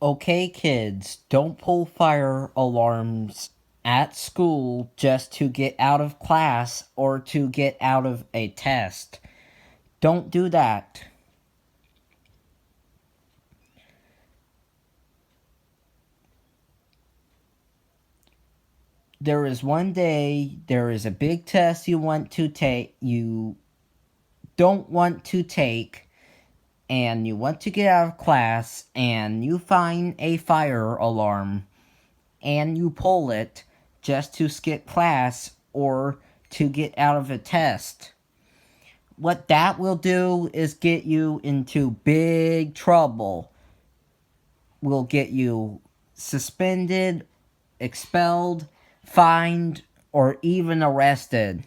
Okay, kids, don't pull fire alarms at school just to get out of class or to get out of a test. Don't do that. There is one day, there is a big test you don't want to take, and you want to get out of class, and you find a fire alarm, and you pull it just to skip class or to get out of a test. What that will do is get you into big trouble. Will get you suspended, expelled, fined, or even arrested.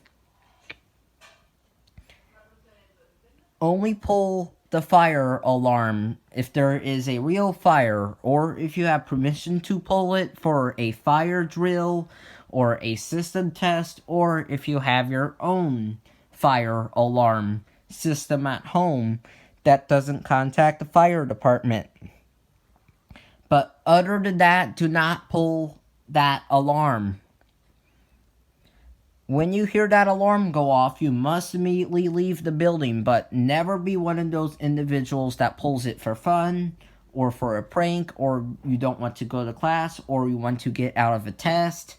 Only pull the fire alarm if there is a real fire, or if you have permission to pull it for a fire drill or a system test, or if you have your own fire alarm system at home that doesn't contact the fire department. But other than that, do not pull that alarm. When you hear that alarm go off, you must immediately leave the building, but never be one of those individuals that pulls it for fun, or for a prank, or you don't want to go to class, or you want to get out of a test.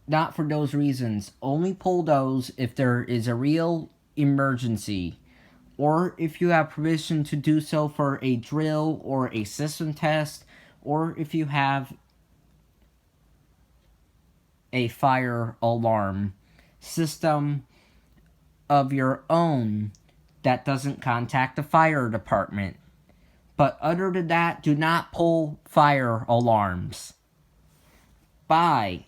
Not for those reasons. Only pull those if there is a real emergency, or if you have permission to do so for a drill or a system test, or if you have a fire alarm system of your own that doesn't contact the fire department. But other than that, do not pull fire alarms. Bye.